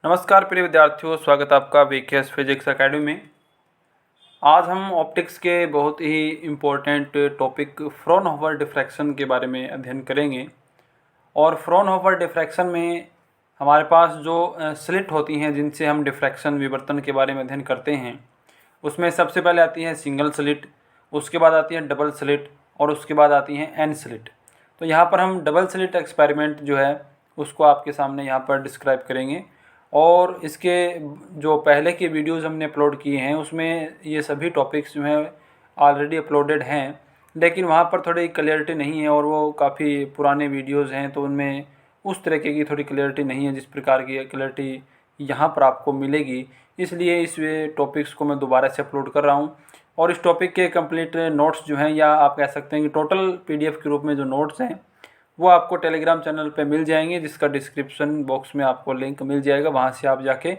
नमस्कार प्रिय विद्यार्थियों, स्वागत है आपका वीकेएस फिजिक्स एकेडमी में। आज हम ऑप्टिक्स के बहुत ही इम्पोर्टेंट टॉपिक फ्रॉनहोफर डिफ्रैक्शन के बारे में अध्ययन करेंगे। और फ्रॉनहोफर डिफ्रैक्शन में हमारे पास जो स्लिट होती हैं जिनसे हम डिफ्रैक्शन विवर्तन के बारे में अध्ययन करते हैं, उसमें सबसे पहले आती है सिंगल स्लिट, उसके बाद आती है डबल स्लिट और उसके बाद आती है एन स्लिट। तो यहाँ पर हम डबल स्लिट एक्सपेरिमेंट जो है उसको आपके सामने यहाँ पर डिस्क्राइब करेंगे। और इसके जो पहले के वीडियोज़ हमने अपलोड किए हैं उसमें ये सभी टॉपिक्स जो हैं ऑलरेडी अपलोडेड हैं, लेकिन वहाँ पर थोड़ी क्लियरिटी नहीं है और वो काफ़ी पुराने वीडियोज़ हैं, तो उनमें उस तरीके की थोड़ी क्लियरिटी नहीं है जिस प्रकार की क्लियरिटी यहाँ पर आपको मिलेगी। इसलिए इस टॉपिक्स को मैं दोबारा से अपलोड कर रहा हूँ। और इस टॉपिक के कंप्लीट नोट्स जो हैं, या आप कह सकते हैं कि टोटल PDF के रूप में जो नोट्स हैं वो आपको टेलीग्राम चैनल पे मिल जाएंगे, जिसका डिस्क्रिप्शन बॉक्स में आपको लिंक मिल जाएगा। वहाँ से आप जाके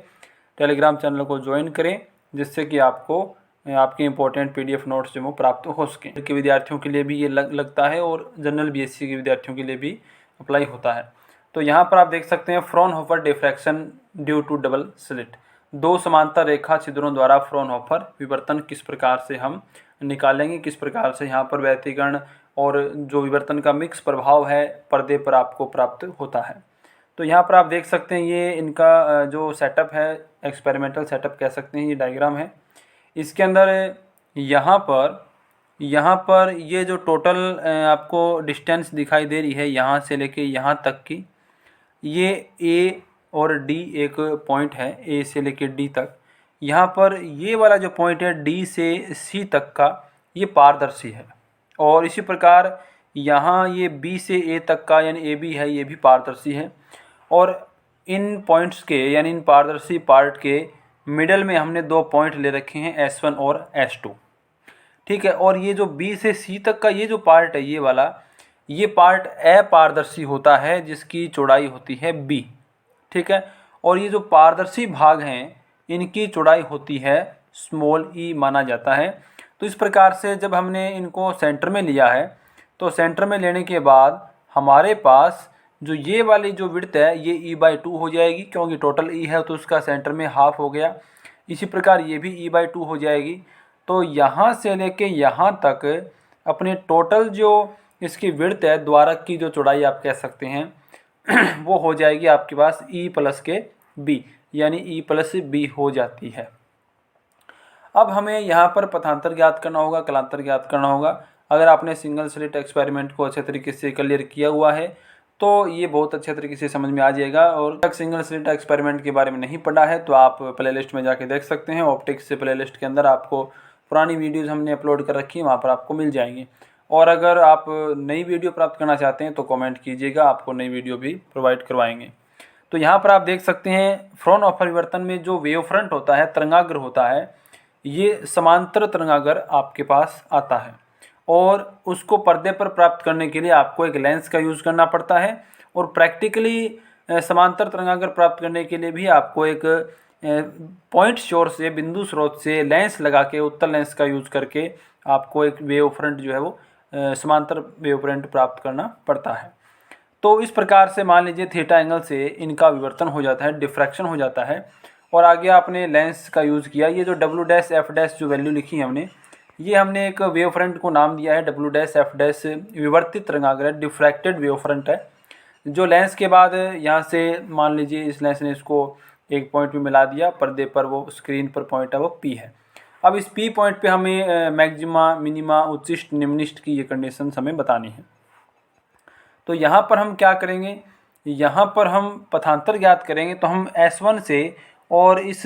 टेलीग्राम चैनल को ज्वाइन करें, जिससे कि आपको आपके इंपॉर्टेंट PDF नोट्स जो वो प्राप्त हो सकें। के विद्यार्थियों के लिए भी ये लगता है और जनरल BSc के विद्यार्थियों के लिए भी अप्लाई होता है। तो यहाँ पर आप देख सकते हैं Fraunhofer diffraction due to double slit. दो समांतर रेखा छिद्रों द्वारा फ्रॉनहोफर विवर्तन किस प्रकार से हम निकालेंगे, किस प्रकार से यहाँ पर व्यतिकरण और जो विवर्तन का मिक्स प्रभाव है पर्दे पर आपको प्राप्त होता है। तो यहाँ पर आप देख सकते हैं ये इनका जो सेटअप है, एक्सपेरिमेंटल सेटअप कह सकते हैं, ये डायग्राम है। इसके अंदर यहाँ पर ये जो टोटल आपको डिस्टेंस दिखाई दे रही है यहाँ से लेके यहाँ तक की, ये A और D एक पॉइंट है, A से लेके D तक। यहाँ पर ये वाला जो पॉइंट है D से C तक का, ये पारदर्शी है। और इसी प्रकार यहाँ ये B से A तक का यानी AB है, ये भी पारदर्शी है। और इन पॉइंट्स के यानी इन पारदर्शी पार्ट के मिडल में हमने दो पॉइंट ले रखे हैं S1 और S2, ठीक है। और ये जो B से C तक का ये जो पार्ट है, ये वाला, ये पार्ट अपारदर्शी होता है जिसकी चौड़ाई होती है B, ठीक है। और ये जो पारदर्शी भाग हैं इनकी चौड़ाई होती है स्मॉल e माना जाता है। तो इस प्रकार से जब हमने इनको सेंटर में लिया है, तो सेंटर में लेने के बाद हमारे पास जो ये वाली जो विड्थ है ये E/2 हो जाएगी, क्योंकि टोटल E है तो उसका सेंटर में हाफ हो गया। इसी प्रकार ये भी E/2 हो जाएगी। तो यहाँ से लेके यहाँ तक अपने टोटल जो इसकी विड्थ है, द्वारक की जो चौड़ाई आप कह सकते हैं वो हो जाएगी आपके पास E+B, यानी E+B हो जाती है। अब हमें यहाँ पर पथांतर ज्ञात करना होगा, कलांतर ज्ञात करना होगा। अगर आपने सिंगल स्लिट एक्सपेरिमेंट को अच्छे तरीके से क्लियर किया हुआ है तो ये बहुत अच्छे तरीके से समझ में आ जाएगा। और तक सिंगल स्लिट एक्सपेरिमेंट के बारे में नहीं पढ़ा है तो आप प्लेलिस्ट में जाके देख सकते हैं। ऑप्टिक्स से प्लेलिस्ट के अंदर आपको पुरानी वीडियोज़ हमने अपलोड कर रखी है, वहाँ पर आपको मिल जाएंगी। और अगर आप नई वीडियो प्राप्त करना चाहते हैं तो कमेंट कीजिएगा, आपको नई वीडियो भी प्रोवाइड करवाएंगे। तो यहाँ पर आप देख सकते हैं फ्रॉनहोफर विवर्तन में जो वेव फ्रंट होता है, तरंगाग्र होता है, ये समांतर तरंगाग्र आपके पास आता है। और उसको पर्दे पर प्राप्त करने के लिए आपको एक लेंस का यूज़ करना पड़ता है। और प्रैक्टिकली समांतर तरंगाग्र प्राप्त करने के लिए भी आपको एक पॉइंट सोर्स से, बिंदु स्रोत से लेंस लगा के, उत्तल लेंस का यूज़ करके आपको एक वेव फ्रंट जो है वो समांतर वेव फ्रंट प्राप्त करना पड़ता है। तो इस प्रकार से मान लीजिए थीटा एंगल से इनका विवर्तन हो जाता है, डिफ्रैक्शन हो जाता है। और आगे आपने लेंस का यूज़ किया। ये जो W' जो वैल्यू लिखी है हमने, ये हमने एक वेव फ्रंट को नाम दिया है W', विवर्तित तरंगाग्र, डिफ्रैक्टेड वेव फ्रंट है। जो लेंस के बाद यहाँ से मान लीजिए इस लेंस ने इसको एक पॉइंट में मिला दिया पर्दे पर, वो स्क्रीन पर पॉइंट है वो P है। अब इस P पॉइंट पे हमें मैक्सिमा, मिनिमा, उच्चिष्ट, निम्निष्ट की ये कंडीशन हमें बतानी है। तो यहाँ पर हम क्या करेंगे, यहाँ पर हम पथांतर ज्ञात करेंगे। तो हम S1 से और इस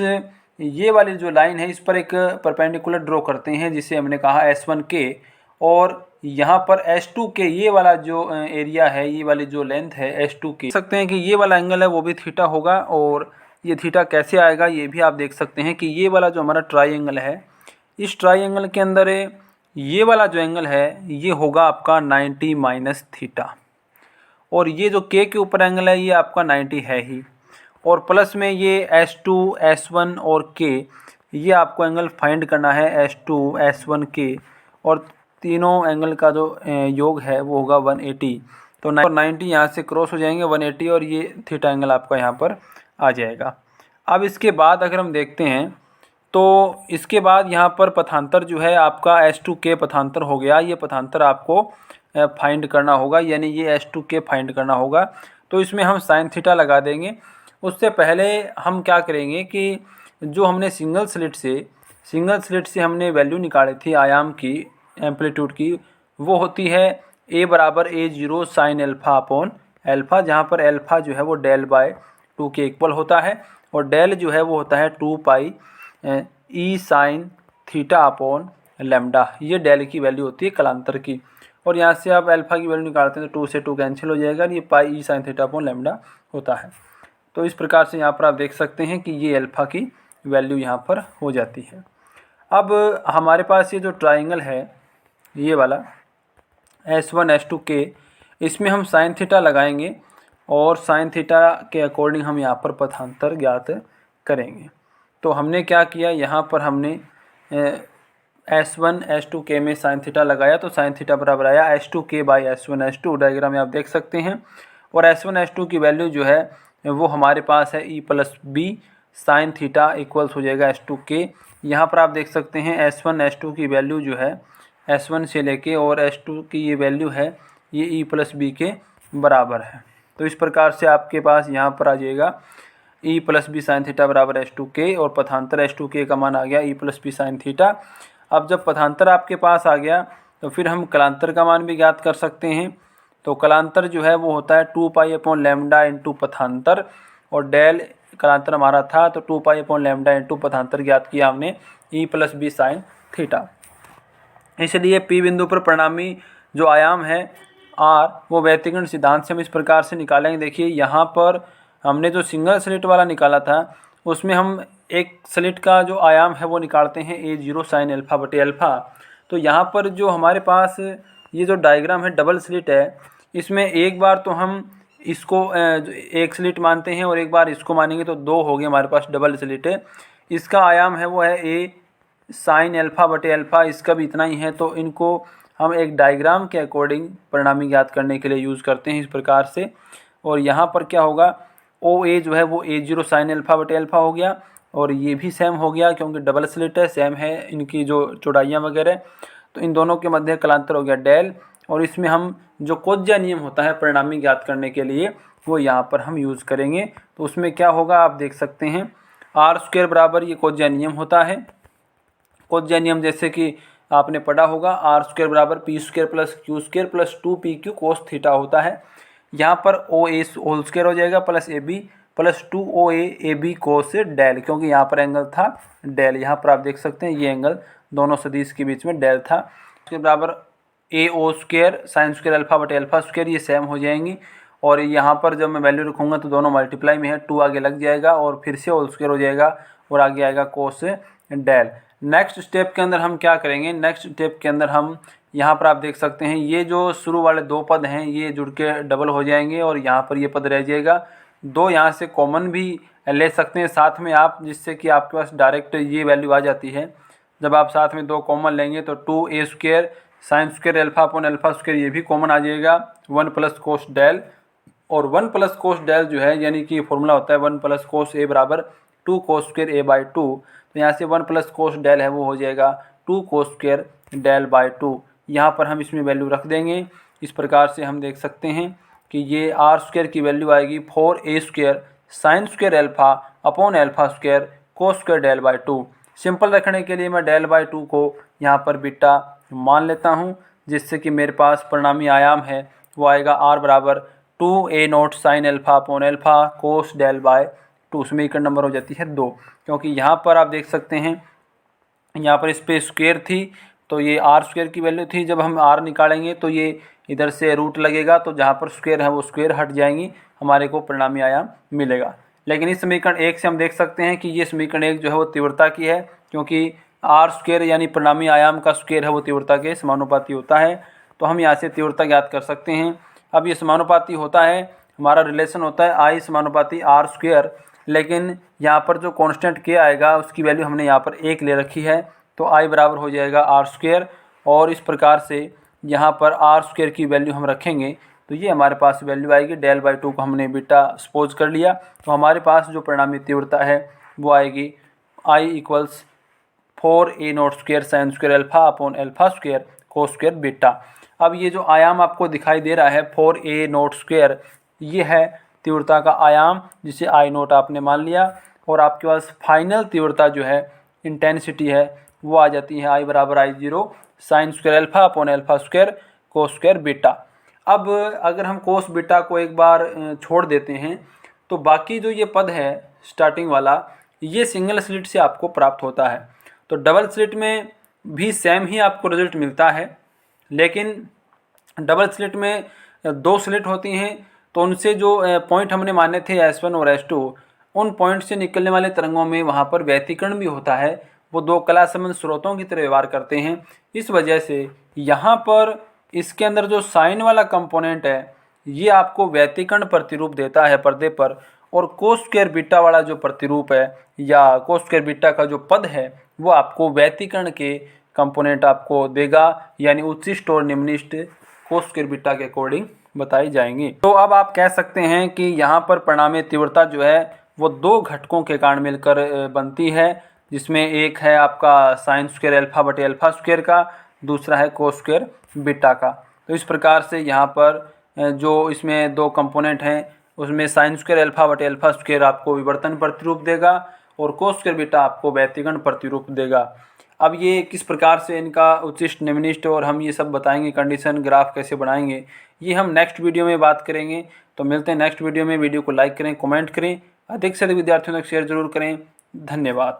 ये वाली जो लाइन है इस पर एक परपेंडिकुलर ड्रॉ करते हैं, जिसे हमने कहा S1 के। और यहाँ पर S2 के ये वाला जो एरिया है, ये वाली जो लेंथ है S2 के, देख सकते हैं कि ये वाला एंगल है वो भी थीटा होगा। और ये थीटा कैसे आएगा ये भी आप देख सकते हैं कि ये वाला जो हमारा ट्राइंगल है, इस ट्राइंगल के अंदर ये वाला जो एंगल है ये होगा आपका 90 - थीटा। और ये जो K के ऊपर एंगल है ये आपका 90 है ही। और प्लस में ये S2, S1 और K, ये आपको एंगल फाइंड करना है, S2, S1, K। और तीनों एंगल का जो योग है वो होगा 180। तो 90 यहाँ से क्रॉस हो जाएंगे 180, और ये थीटा एंगल आपका यहाँ पर आ जाएगा। अब इसके बाद अगर हम देखते हैं तो इसके बाद यहाँ पर पथांतर जो है आपका S2K पथांतर हो गया। ये पथांतर आपको फाइंड करना होगा, यानी ये S2K फाइंड करना होगा। तो इसमें हम साइन थीटा लगा देंगे। उससे पहले हम क्या करेंगे कि जो हमने सिंगल स्लिट से हमने वैल्यू निकाली थी आयाम की, एम्पलीट्यूड की, वो होती है A बराबर A0 sign alpha upon alpha, जहाँ पर एल्फा जो है वो डेल बाय 2 के इक्वल होता है और डेल जो है वो होता है 2 पाई ई साइन थीटा अपॉन लेमडा। ये डेल की वैल्यू होती है कालांतर की। और यहाँ से आप अल्फा की वैल्यू निकालते हैं तो 2 से 2 कैंसिल हो जाएगा, ये पाई ई साइन थीटा अपॉन लेमडा होता है। तो इस प्रकार से यहाँ पर आप देख सकते हैं कि ये अल्फा की वैल्यू यहाँ पर हो जाती है। अब हमारे पास ये जो ट्राइंगल है ये वाला S1 S2K, इसमें हम साइन थीटा लगाएंगे और साइन थीटा के अकॉर्डिंग हम यहाँ पर पथांतर ज्ञात करेंगे। तो हमने क्या किया, यहाँ पर हमने S1 S2K में साइन थीटा लगाया तो साइन थीटा बराबर आया S2K by S1 S2। Diagram में आप देख सकते हैं। और S1 S2 की वैल्यू जो है वो हमारे पास है E plus B sine theta equals हो जाएगा S2K। यहाँ पर आप देख सकते हैं S1 S2 की वैल्यू जो है S1 से लेके और S2 की ये वैल्यू है ये E प्लस बी के बराबर है। तो इस प्रकार से आपके पास यहाँ पर आ जाएगा E plus B sine theta बराबर S2K और पथांतर S2K का मान आ गया E plus B sine theta. अब जब पथांतर आपके पास आ गया तो फिर हम कलांतर का मान भी ज्ञात कर सकते हैं। तो कलांतर जो है वो होता है 2 पाई अपॉन लेमडा इंटू पथांतर, और डेल कलांतर हमारा था तो 2 पाई अपॉन लेमडा इंटू पथांतर ज्ञात किया हमने E plus B sine theta. इसलिए P बिंदु पर परिणामी जो आयाम है R वो व्यतिकरण सिद्धांत से हम इस प्रकार से निकालेंगे। देखिए यहाँ पर हमने जो सिंगल स्लिट वाला निकाला था उसमें हम एक स्लिट का जो आयाम है वो निकालते हैं A0 साइन एल्फा बटे अल्फा। तो यहाँ पर जो हमारे पास ये जो डायग्राम है डबल स्लिट है, इसमें एक बार तो हम इसको एक स्लिट मानते हैं और एक बार इसको मानेंगे तो 2 हो गए हमारे पास डबल स्लिट है। इसका आयाम है वो है A साइन एल्फा बटे अल्फा, इसका भी इतना ही है। तो इनको हम एक डायग्राम के अकॉर्डिंग परिणामी ज्ञात करने के लिए यूज़ करते हैं इस प्रकार से। और यहाँ पर क्या होगा, OA जो है वो A0 साइन एल्फा बटे अल्फा हो गया और ये भी सेम हो गया क्योंकि डबल स्लिट है, सेम है इनकी जो चौड़ाइयाँ वगैरह। तो इन दोनों के मध्य कलांतर हो गया डेल, और इसमें हम जो कोज्या नियम होता है परिणामी ज्ञात करने के लिए वो यहाँ पर हम यूज़ करेंगे। तो उसमें क्या होगा आप देख सकते हैं R² बराबर ये कोज्या नियम होता है। कोज्या नियम जैसे कि आपने पढ़ा होगा R² बराबर P² plus Q² plus 2PQ cos theta होता है। यहाँ पर OA होल स्क्वायर हो जाएगा plus AB plus 2OA AB कोस डेल, क्योंकि यहाँ पर एंगल था डेल। यहाँ पर आप देख सकते हैं ये एंगल दोनों सदिश के बीच में डेल था। उसके बराबर AO² साइन स्क्वायर अल्फा बटे अल्फा स्क्वायर, ये सेम हो जाएंगी। और यहाँ पर जब मैं वैल्यू रखूँगा तो दोनों मल्टीप्लाई में है, 2 आगे लग जाएगा और फिर से होल स्क्वायर हो जाएगा और आगे आएगा कोस डेल। नेक्स्ट स्टेप के अंदर हम क्या करेंगे, नेक्स्ट स्टेप के अंदर हम यहाँ पर आप देख सकते हैं ये जो शुरू वाले 2 पद हैं ये जुड़ के डबल हो जाएंगे और यहाँ पर ये पद रह जाएगा। 2 यहाँ से कॉमन भी ले सकते हैं साथ में आप, जिससे कि आपके पास डायरेक्ट ये वैल्यू आ जाती है। जब आप साथ में 2 कॉमन लेंगे तो 2A² sign square alpha upon alpha square ये भी कॉमन आ जाएगा, 1 प्लस कोस डेल। और 1 प्लस कोस डेल जो है यानी कि फॉर्मूला होता है 1 प्लस कोस A बराबर 2 कोस स्क्वायर A बाई 2। तो यहाँ से 1 प्लस कोस डेल है वो हो जाएगा 2 कोस स्क्वायर डेल बाई 2। यहाँ पर हम इसमें वैल्यू रख देंगे। इस प्रकार से हम देख सकते हैं कि ये R² की वैल्यू आएगी 4A² sine square alpha upon alpha square cos square del by 2। Simple रखने के लिए मैं डेल बाई 2 को यहाँ पर बीटा मान लेता हूँ, जिससे कि मेरे पास परिणामी आयाम है वो आएगा R बराबर 2A0 sine alpha upon alpha cos del by 2। उसमें इक्वल नंबर हो जाती है 2, क्योंकि यहाँ पर आप देख सकते हैं यहाँ पर इस पर स्क्वायर थी तो ये R² की वैल्यू थी। जब हम R निकालेंगे तो ये इधर से रूट लगेगा तो जहाँ पर स्क्वायर है वो स्क्वायर हट जाएंगी, हमारे को परिणामी आयाम मिलेगा। लेकिन इस समीकरण 1 से हम देख सकते हैं कि ये समीकरण 1 जो है वो तीव्रता की है, क्योंकि R² यानी परिणामी आयाम का स्क्वायर है वो तीव्रता के समानुपाती होता है। तो हम यहाँ से तीव्रता ज्ञात कर सकते हैं। अब ये समानुपाती होता है, हमारा रिलेशन होता है I समानुपाती R², लेकिन यहाँ पर जो कांस्टेंट K आएगा उसकी वैल्यू हमने यहाँ पर 1 ले रखी है, तो I बराबर हो जाएगा R²। और इस प्रकार से यहाँ पर R² की वैल्यू हम रखेंगे तो ये हमारे पास वैल्यू आएगी। डेल बाई 2 को हमने बीटा सपोज कर लिया, तो हमारे पास जो परिणामी तीव्रता है वो आएगी I equals 4a0² sine square alpha upon alpha square cos square beta. अब ये जो आयाम आपको दिखाई दे रहा है 4a0², ये है तीव्रता का आयाम जिसे I0 आपने मान लिया, और आपके पास फाइनल तीव्रता जो है इंटेंसिटी है वो आ जाती है I बराबर I0 sine square alpha upon alpha square cos square beta. अब अगर हम कोस बीटा को एक बार छोड़ देते हैं तो बाकी जो ये पद है स्टार्टिंग वाला, ये सिंगल स्लिट से आपको प्राप्त होता है। तो डबल स्लिट में भी सेम ही आपको रिजल्ट मिलता है, लेकिन डबल स्लिट में 2 स्लिट होती हैं, तो उनसे जो पॉइंट हमने माने थे S1 और S2, उन पॉइंट से निकलने वाले तरंगों में वहाँ पर व्यतिकरण भी होता है, वो 2 कला संबंध स्रोतों की तरह व्यवहार करते हैं। इस वजह से यहाँ पर इसके अंदर जो साइन वाला कंपोनेंट है ये आपको व्यतिकरण प्रतिरूप देता है पर्दे पर, और कोस स्क्वायर बीटा वाला जो प्रतिरूप है या कोस स्क्वायर बीटा का जो पद है वो आपको व्यतिकरण के कंपोनेंट आपको देगा, यानी उच्चिष्ट और निम्निष्ट कोस स्क्वायर बीटा के अकॉर्डिंग बताई जाएंगी। तो अब आप कह सकते हैं कि यहाँ पर परिणामी तीव्रता जो है वो 2 घटकों के कारण मिलकर बनती है, जिसमें एक है आपका साइन स्क्वायर अल्फा बटे अल्फा स्क्वायर का, दूसरा है कोस स्क्वायर बीटा का। तो इस प्रकार से यहाँ पर जो इसमें 2 कंपोनेंट हैं उसमें साइन स्क्वायर अल्फा बटे अल्फा स्क्वायर आपको विवर्तन प्रतिरूप देगा और कोस स्क्वायर बीटा आपको व्यतिकरण प्रतिरूप देगा। अब ये किस प्रकार से इनका उच्चिष्ट निम्निष्ट और हम ये सब बताएंगे, कंडीशन ग्राफ कैसे बनाएंगे, ये हम नेक्स्ट वीडियो में बात करेंगे। तो मिलते हैं नेक्स्ट वीडियो में। वीडियो को लाइक करें, कमेंट करें, अधिक से अधिक विद्यार्थियों तक शेयर जरूर करें। धन्यवाद।